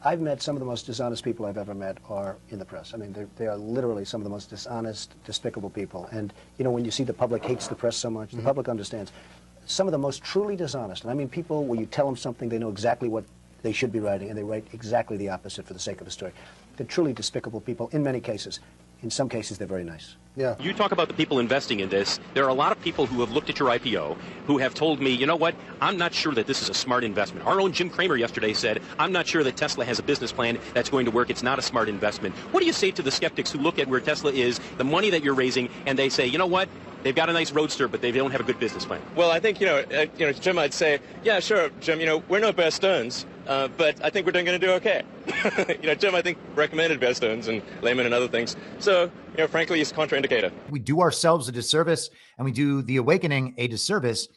I've met some of the most dishonest people I've ever met are in the press. I mean, they are literally some of the most dishonest, despicable people. And, you know, when you see the public hates the press so much, the public understands. Some of the most truly dishonest, and I mean people where you tell them something, they know exactly what they should be writing, and they write exactly the opposite for the sake of the story. They're truly despicable people in many cases. In some cases, they're very nice. Yeah. You talk about the people investing in this. There are a lot of people who have looked at your IPO who have told me, you know what, I'm not sure that this is a smart investment. Our own Jim Cramer yesterday said, I'm not sure that Tesla has a business plan that's going to work. It's not a smart investment. What do you say to the skeptics who look at where Tesla is, the money that you're raising, and they say, you know what, they've got a nice roadster, but they don't have a good business plan? Well, I think, Jim, I'd say, yeah, sure, Jim, we're no Bear Stearns, but I think we're going to do okay. Jim, I think, recommended Bear Stearns and Lehman and other things. So, frankly, it's a contraindicator. We do ourselves a disservice, and we do the awakening a disservice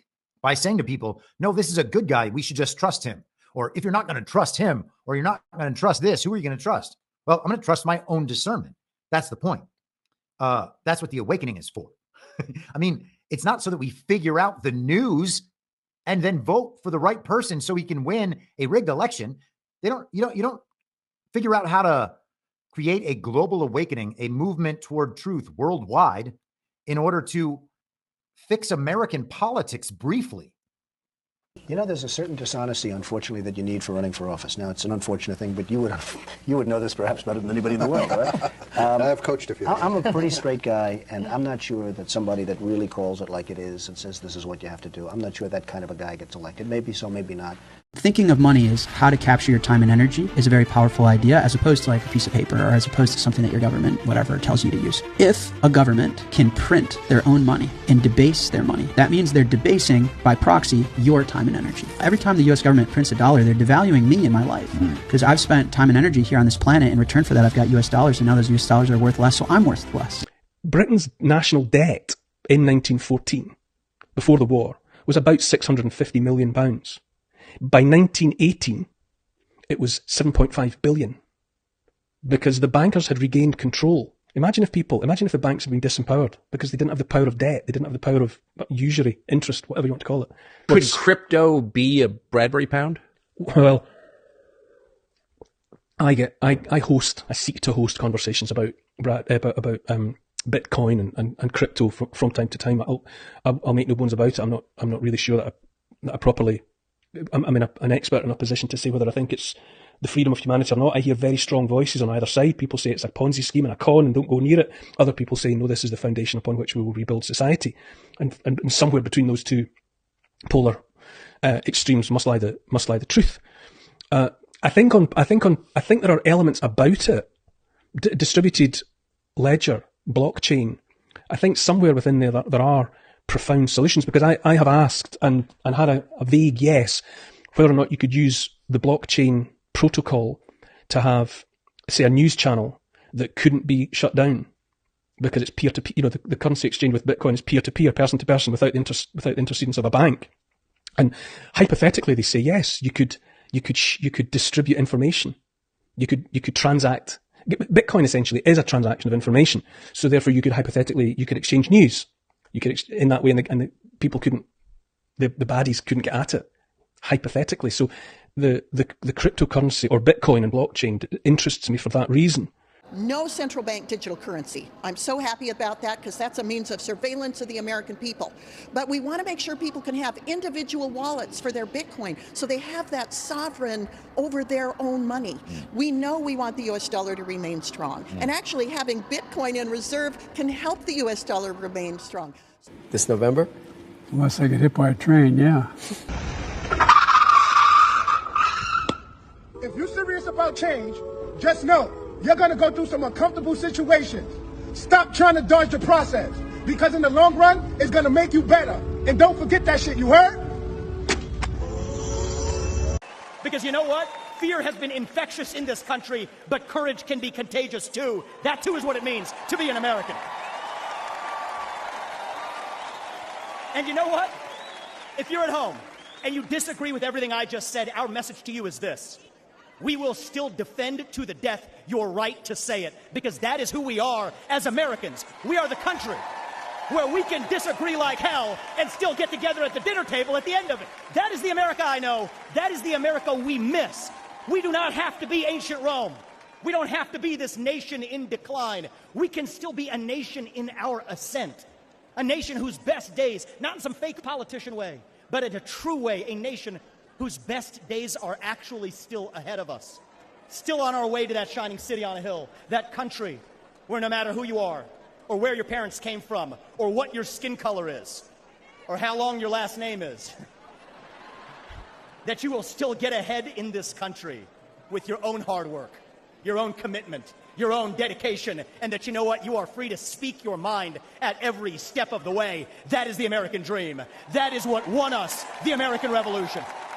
by saying to people, no, this is a good guy. We should just trust him. Or if you're not going to trust him, or you're not going to trust this, who are you going to trust? Well, I'm going to trust my own discernment. That's the point. That's what the awakening is for. I mean, it's not so that we figure out the news and then vote for the right person so he can win a rigged election. You don't figure out how to create a global awakening, a movement toward truth worldwide in order to fix American politics briefly. You know, there's a certain dishonesty, unfortunately, that you need for running for office. Now, it's an unfortunate thing, but you would know this perhaps better than anybody in the world, right? I've coached a few. I'm a pretty straight guy, and I'm not sure that somebody that really calls it like it is and says this is what you have to do, I'm not sure that kind of a guy gets elected. Maybe so, maybe not. Thinking of money as how to capture your time and energy is a very powerful idea, as opposed to like a piece of paper, or as opposed to something that your government, whatever, tells you to use. If a government can print their own money and debase their money, that means they're debasing, by proxy, your time and energy. Every time the U.S. government prints a dollar, they're devaluing me in my life, because I've spent time and energy here on this planet. In return for that, I've got U.S. dollars, and now those U.S. dollars are worth less, so I'm worth less. Britain's national debt in 1914, before the war, was about £650 million. By 1918, it was 7.5 billion, because the bankers had regained control. Imagine if the banks had been disempowered because they didn't have the power of debt, they didn't have the power of usury, interest, whatever you want to call it. Could crypto be a Bradbury pound? Well, I seek to host conversations about Bitcoin and crypto from time to time. I'll make no bones about it. I'm not really sure that I properly. I'm an expert in a position to say whether I think it's the freedom of humanity or not. I hear very strong voices on either side. People say it's a Ponzi scheme and a con and don't go near it. Other people say, no, this is the foundation upon which we will rebuild society. And somewhere between those two polar extremes must lie the truth. I think there are elements about it. Distributed ledger, blockchain. I think somewhere within there are profound solutions, because I have asked and had a vague yes whether or not you could use the blockchain protocol to have, say, a news channel that couldn't be shut down because it's peer-to-peer. The currency exchange with Bitcoin is peer-to-peer, person-to-person, without the intercedence of a bank. And hypothetically, they say yes, you could distribute information, you could transact. Bitcoin essentially is a transaction of information, so therefore you could exchange news. You could, in that way, and the people couldn't, the baddies couldn't get at it, hypothetically. So the cryptocurrency or Bitcoin and blockchain interests me for that reason. No central bank digital currency. I'm so happy about that, because that's a means of surveillance of the American people. But we want to make sure people can have individual wallets for their Bitcoin, so they have that sovereign over their own money. We know we want the U.S. dollar to remain strong. And actually having Bitcoin in reserve can help the U.S. dollar remain strong. This November? Unless I get hit by a train, yeah. If you're serious about change, just know you're going to go through some uncomfortable situations. Stop trying to dodge the process, because in the long run, it's going to make you better. And don't forget that shit, you heard? Because you know what? Fear has been infectious in this country, but courage can be contagious too. That too is what it means to be an American. And you know what? If you're at home and you disagree with everything I just said, our message to you is this. We will still defend to the death your right to say it, because that is who we are as Americans. We are the country where we can disagree like hell and still get together at the dinner table at the end of it. That is the America I know. That is the America we miss We do not have to be ancient Rome. We don't have to be this nation in decline. We can still be a nation in our ascent. A nation whose best days, not in some fake politician way, but in a true way, a nation whose best days are actually still ahead of us. Still on our way to that shining city on a hill, that country where no matter who you are, or where your parents came from, or what your skin color is, or how long your last name is, that you will still get ahead in this country with your own hard work, your own commitment, your own dedication, and that you know what? You are free to speak your mind at every step of the way. That is the American dream. That is what won us the American Revolution.